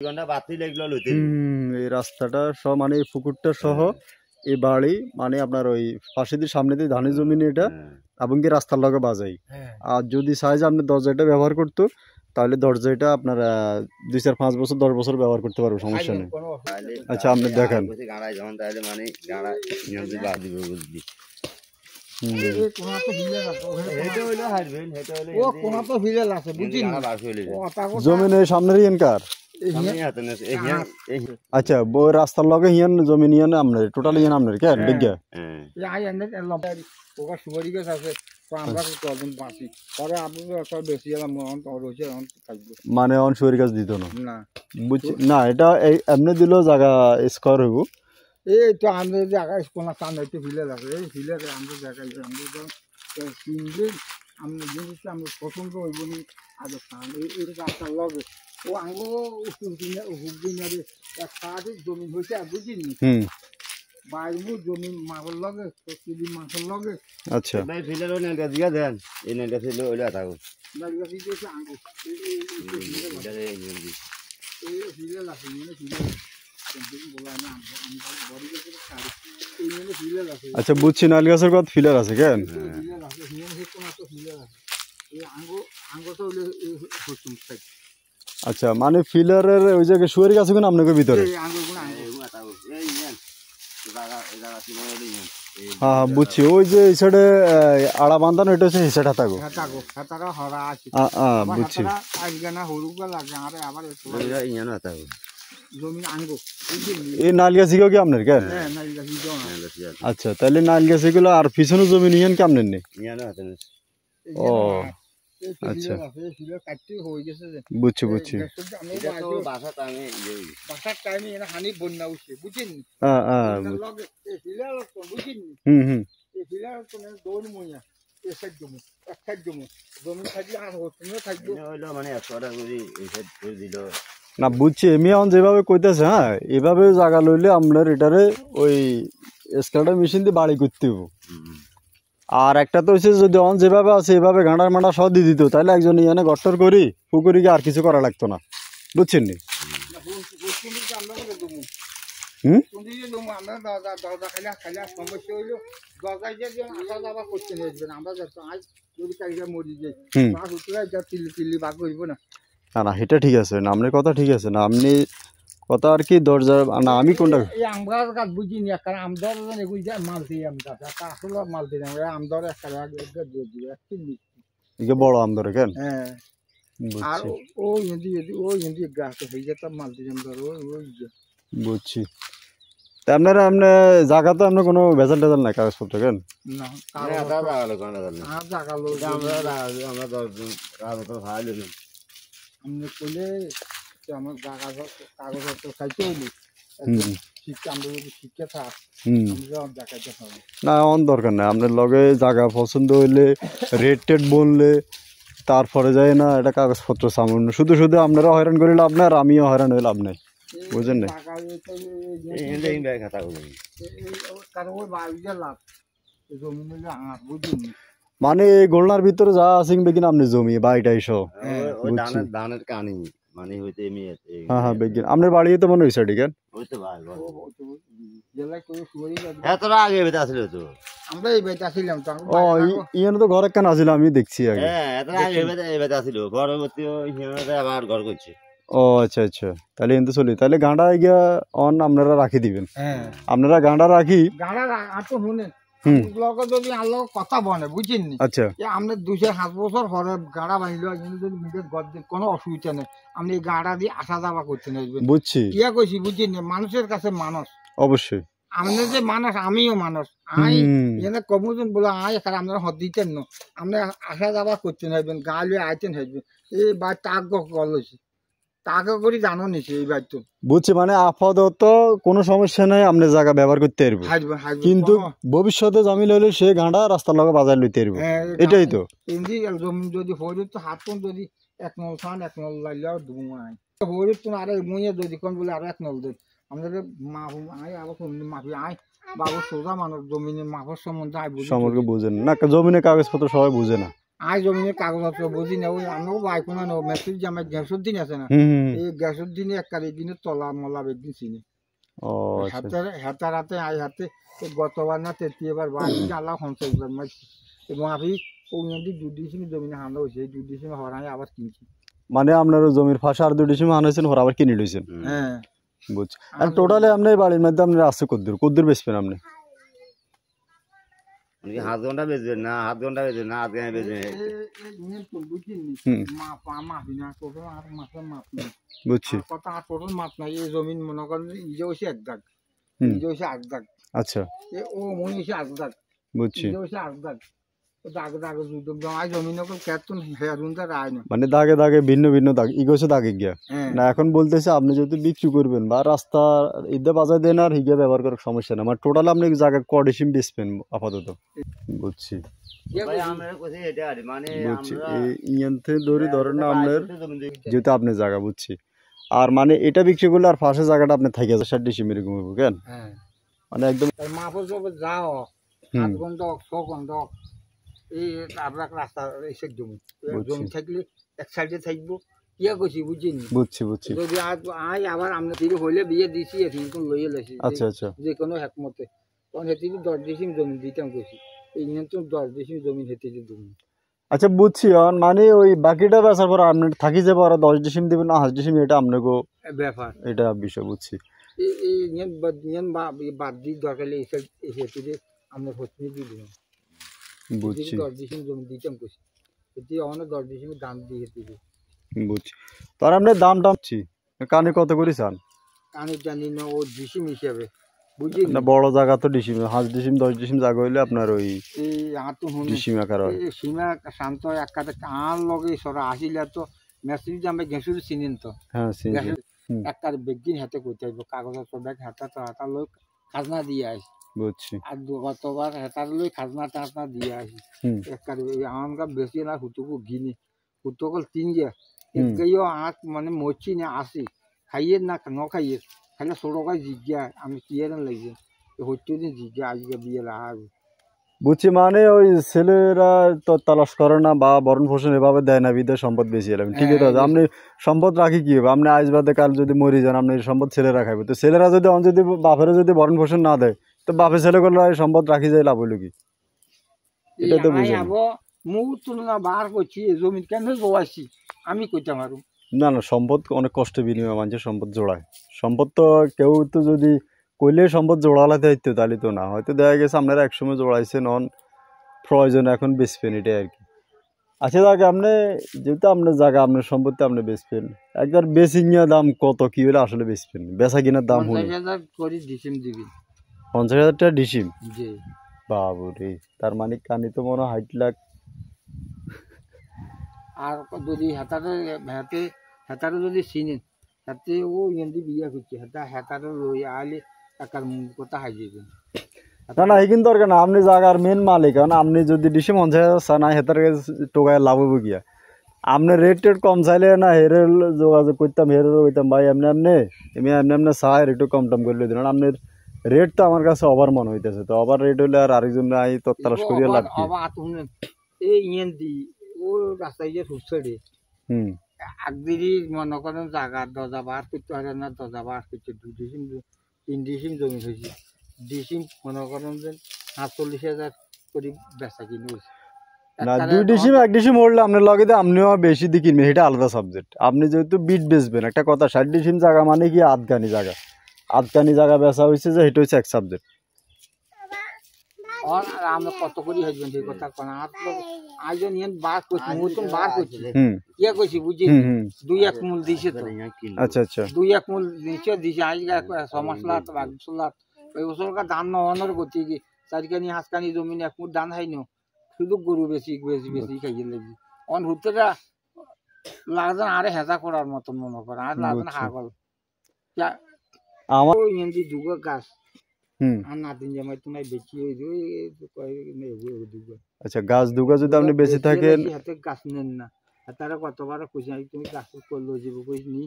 এই রাস্তাটা সহ মানে এই পুকুরটা সহ এই বাড়ি মানে আপনার ওই পাশের সামনে দিয়ে ধানের জমি এটা এবং কি রাস্তার লগে বাজাই। আর যদি চাই যে আপনি দরজাটা ব্যবহার করতো তাহলে দরজাটা আপনার 2-4-5 বছর 10 বছর ব্যবহার করতে পারবো, সমস্যা নেই। আচ্ছা আপনি দেখেন জমিন সামনের ইনকার। আচ্ছা রাস্তার লগে হিয়ান জমি নিয়ে আপনার টোটালি হিয়ান আপনার কেন বিজ্ঞা মানে অন সুয়ের কাজ দিত না বুঝছি না, এটা এমনি দিল জায়গা স্কোয়ার হইব। এই তো আমাদের জায়গা কোন সামনে একটু ভিলেজ আছে, এই ভিলেজ আমাদের জায়গায় আমরা কিনলে আমরা জিনিস আমরা পছন্দ হইব নি আগে এই রাস্তার লগে ও আঙ্গো হুকদিনারে এক সাথে জমি হয়েছে আর বুঝিনি বাইবু জমি মাগর লগে কিলি মাছের লগে। আচ্ছা ভাই ফিলের ওই নেলটা দিয়া দেন, এই নেলটা ছিল ওইটা থাকো লাগা দিতেছে আঙ্গো এই ভিলেজ আছে মানে ভিলেজ আচ্ছা বুঝছি, নাল গাছের কত ফিলার আছে কেন? আচ্ছা মানে ফিলারের ওই জায়গায় শুয়ারি গাছ কোন আপনাকে ভিতরে? হ্যাঁ বুঝছি, ওই যে এই সাইডে আড়া বান্ধানো এটা হচ্ছে এই সাইড হাতাগো। বুঝছি এই নাল গাছ কি আপনার কেন? আচ্ছা তাহলে নাল গাছ এগুলো আর পিছনে জমি নিয়েন কি আপনার নেই? ও আচ্ছা বুঝছি বুঝছি। না বুঝছি এমনি এখন যেভাবে কইতেছে, হ্যাঁ এভাবে জায়গা লইলে আপনার এটারে ওই স্কেলটা মেশিন দিয়ে বাড়ি করতে হবে। আর একটা তো হচ্ছে যদি অন যেভাবে আছে এভাবে ঘাঁটার মাটা সব দিয়ে দিত তাহলে একজন ইয়ানে গট্টর করি পুকুরিকে আর কিছু করা লাগতো না, বুঝছেন নি? না না সেটা ঠিক আছে না, আপনার কথা ঠিক আছে না, আপনি কথা আর কি দরজা না আমি কোনটা আমগার কাজ বুঝিনি কারণ আমদার এগুলো যায় মাল দিয়ে আমদার আসলে মাল দিয়ে আমদার একটা এদিকে বড় আমদারে কেন? হ্যাঁ আর ওই যদি গাছ হয়ে যেত মাল দিয়ে আমদার বুঝছি। তা আপনারা আপনার জায়গা তো আপনার কোনো ভেজাল টেজাল নাই কাগজপত্র কেন? না আমি করলে আমার কাগজপত্র খাইতে হইলে না অন দরকার নাই, আপনার লগে জায়গা পছন্দ হইলে রেট টেট বললে তারপরে যায় না এটা কাগজপত্র সামান্য শুধু শুধু আপনারা হয়রান করিলে আপনার আমিও হয়রান হইলে আপনার বুঝেন না। মানে এই গোলনার ভিতরে যা আছে বেগিন আপনি জমি বাড়িটা এসো ধানের কানি মানে হইতে হ্যাঁ হ্যাঁ বেগিন আপনার বাড়ি তো মনে হয়েছে ঠিক আছে। তো ঘর একখান আসিল আমি দেখছি আগে। ও আচ্ছা আচ্ছা তাহলে এনতে চলি তাহলে গাঁডা গিয়া অন আপনারা রাখি দিবেন, আপনারা গাঁডা রাখি যদি আলো কথা বলে বুঝছেন নি। আচ্ছা আপনি 2-7 বছর পরে গাড়া বাঁধলো যদি কোনো অসুবিধা নেই, আপনি এই গাড়া দিয়ে আসা যাওয়া করতে নেবেন। বুঝছি কিয়া কইছি বুঝছেন নি, মানুষের কাছে মানুষ অবশ্যই আপনি যে মানুষ আমিও মানুষ আই এনে কমুজন বলে আই আপনারা হদ দিতেন না, আপনি আসা যাওয়া করতে নেবেন গা লিয়ে আইতেন হইবেন এই বা তাক গলছি তাকে করে জানো নিছি এই বাড়ি তো বুঝছি। মানে আপাতত কোনো সমস্যা নাই আপনি জায়গা ব্যবহার করতে পারবো, কিন্তু ভবিষ্যতে জমি লইলে সে গাঁডা রাস্তার লগে বাজার লইতে পারবো, এটাই তো। জমি যদি হয়ে তো হাত কোন যদি 1 নল খান 1 নল লাইলেও দুমাই হয়ে তো আরে মুইয়ে যদি কোন বলে আর 1 নল দেন আমাদের মাহু আই আবার কোন মাফি আই বাবু সোজা মানুষ জমিনের মাফের সম্বন্ধে আই বুঝি সম্পর্কে বুঝেন না, জমিনের কাগজপত্র সবাই বুঝে না। আয় জমিনের কাগজপত্র বুঝি না ওই আমরাও বাইকোনা নেব মেসেজ যে আমার গ্যাসের দিন আছে না এই গ্যাসের দিনে এককার দিনে তলা মলা একদিন চিনি ও আচ্ছা হাতে হাতে আয় হাতে গতবার না তেতিয়াবার বাড়ি আল্লাহ সঞ্চয়বার মারছি এবং আমি ওই দুদিন জমিনে হামলা হয়েছে এই দুদিন হরাই আবার কিনছি মানে আপনার জমির ফাঁসে আর 2 ডিসিম আনাইছেন ওরা আবার কিনে লইছেন হ্যাঁ বুঝছি আর টোটালে আপনি এই বাড়ির মধ্যে আপনার আছে কদ্দুর বেচবেন আপনি হাত ঘন্টা বেচবেন না হাত ঘন্টা বেচবেন না হাত গায়ে বেচবেন বুঝছি কথা আর টোটাল মাপ নাই এই জমিন মনে করেন ইজে হয়েছে 1 দাগ ইজে হয়েছে 8 দাগ আচ্ছা ও মনে হয়েছে 8 দাগ বুঝছি ইজে হয়েছে 8 দাগ দাগ দাগ যুদ্ধ আয় জমিন কেতন হেয়ারুনটা রায় না মানে দাগে দাগে ভিন্ন ভিন্ন দাগ ইগোছে দাগে গিয়া না এখন বলতেছে আপনি যদি বিক্রি করবেন বা রাস্তা ঈদে বাজার দেন আর হিগে ব্যবহার করার সমস্যা না মানে টোটাল আপনি জায়গা কডিসিম বেচবেন আপাতত বুঝছি ভাই আমরা কইছি এটা আর মানে বুঝছি আমরা এই ইয়ান্তে ধরেন না আপনার যেহেতু আপনি জায়গা বুঝছি আর মানে এটা বিক্রি করলে আর ফাঁসে জায়গাটা আপনি থাকে 60 ডিসিম এরকম হবে কেন হ্যাঁ মানে একদম মাপো সব যাও 7 ঘন্টা 6 ঘন্টা এই আপনার রাস্তা এসে জমি থাকলে এক সাইডে থাকবো ইয়া করছি বুঝিনি বুঝছি যদি আয় আবার আমরা দিদি হইলে বিয়ে দিছি এখন লইয়ে লেছি আচ্ছা আচ্ছা যে কোনো একমতে তখন হেঁটে 10 ডিসিম জমি দিতাম করছি এই তো 10 ডিসিম জমি হেঁটে জমি আচ্ছা বুঝছি মানে ওই বাকিটা বেচার পর আপনি থাকি যাবো আর 10 ডিসিম দিবেন না 8 ডিসিম এটা আপনাকে ব্যাপার এটা বিষয় বুঝছি এই বাদ দিয়ে দরকার এই হেঁটে আমরা হচ্ছে দিয়ে বুঝছি 10 ডিসিম জমি দিতাম করছি এটি অনেক 10 ডিসিম দাম দিয়ে হেঁটে বুঝছি তার আপনি দাম টামছি কানে কত করে চান কানে জানি না ও ডিসিম হিসাবে বুঝলি না বড় জায়গা তো ডিসিম 5 ডিসিম 10 ডিসিম জায়গা হইলে আপনার ওই এই হাত ডিসিম আকার হয় সীমা শান্ত এক কাতে আন লগে সরা আসিলে তো মেসেজ আমরা গ্যাসুর চিনেন তো হ্যাঁ এক কাতে বেগদিন হাতে করতে হইব কাগজপত্র ব্যাগ হাতা লোক খাজনা দিয়ে আসি বুঝছি আর গতবার হেতার লই খাজনা টাজনা দিয়ে আসি এক কাতে আমার বেশি না হুতুকু গিনি হুতুকল 3 গিয়া একগাইও আট মানে মরছি না আসি খাইয়ে না ন খাইয়ে খাইলে ছোটকায় জিজ্ঞা আমি কি এর লাগছে হচ্ছে দিন জিজ্ঞা আজকে বিয়ে লাগাবো বুঝছি মানে ওই ছেলেরা তো তালাশ করে না বা বরণ পোষণ এভাবে দেয় না বিদেশ সম্পদ বেশি এলাম ঠিক আছে আপনি সম্পদ রাখি কি হবে আপনি আজ বাদে কাল যদি মরি যান আপনি সম্পদ ছেলেরা খাইবে তো ছেলেরা যদি বাপেরা যদি বরণ পোষণ না দেয় তো বাপের ছেলে করলে সম্পদ রাখি যায় লাভ হইল কি এটা তো বুঝেন মুখ তুলনা বার করছি জমি কেন জোয়াইছি আমি কইতে পারু না সম্পদ অনেক কষ্ট বিনিময় মানুষের সম্পদ জোড়ায় সম্পদ তো কেউ তো যদি কইলে সম্পদ জোড়ালাতে হইতো তাহলে তো না হয়তো দেখা গেছে আপনারা একসময় জোড়াইছেন অন প্রয়োজন এখন বেচবেন এটাই আর কি আচ্ছা দাকে আপনি যেহেতু আপনার জায়গা আপনার সম্পত্তি আপনি বেচবেন একবার বেশি নিয়ে দাম কত কি হলে আসলে বেচবেন বেচা কিনার দাম হলো 50,000 করে ডিসিম দিবি 50,000 টাকা ডিসিম জি বাবু রে তার মানে কানি তো মনে হয় 60 লাখ আর যদি হেতারে যদি চিনেন হাতে ও ইন্দি বিয়া করছে হেতারে লই আলে টাকার কথা হাই যাবেন না এই কিন্তু দরকার না আপনি জায়গার মেন মালিক কারণ আপনি যদি ডিসি 50,000 চান না হেতার টোকায় লাভ হবো গিয়া আপনি রেট কম চাইলে না হেরে যোগাযোগ করতাম হেরে কইতাম ভাই এমনি চাই একটু কম টম করলে দিন আপনার রেট তো আমার কাছে ওভার মনে হইতেছে তো ওভার রেট হইলে আর আরেকজন আই তত্তালাশ করিয়া লাভ কি এই ইন্দি ও রাস্তায় যে হুসড়ে আগদিরি মনে করেন জায়গা দরজা বার করতে পারে না দরজা বার করছে 2 ডিসিম 3 ডিসিম জমি হয়েছে ডিসিম মনে করেন যে 47,000 করে বেচা কিনে হয়েছে না 2 ডিসিম 1 ডিসিম মরলে আপনার লগে আপনিও বেশি দিয়ে কিনবেন এটা আলাদা সাবজেক্ট আপনি যেহেতু বিট বেচবেন একটা কথা 60 ডিসিম জায়গা মানে কি আধগানি জায়গা বেচা হয়েছে যে এটা হচ্ছে এক সাবজেক্ট আর আমরা কত করি হইবেন সেই কথা কোন আইজন ইয়ান বার করছি মতন বার করছি ইয়া কইছি বুঝি 2-1 মূল দিছে তো আচ্ছা 2-1 মূল দিছে আজ সমস্যা তো বাগসলা ওই বছরকার ধান নহনের গতি কি চারিকানি হাসকানি জমিন এক মুঠ ধান হাইনো শুধু গরু বেশি খাইয়ে লাগি অন হুতরা লাগজন আরে হেজা করার মতন মনে করে আর লাগজন হাগল আমার ইন্দি দুগা গাছ আর নাতিন জামাই তোমায় বেচি আচ্ছা গাছ দুগা যদি আপনি বেশি থাকেন হাতে গাছ নেন না তারা কতবার কইছি তুমি গাছ করলো যাবো কইনি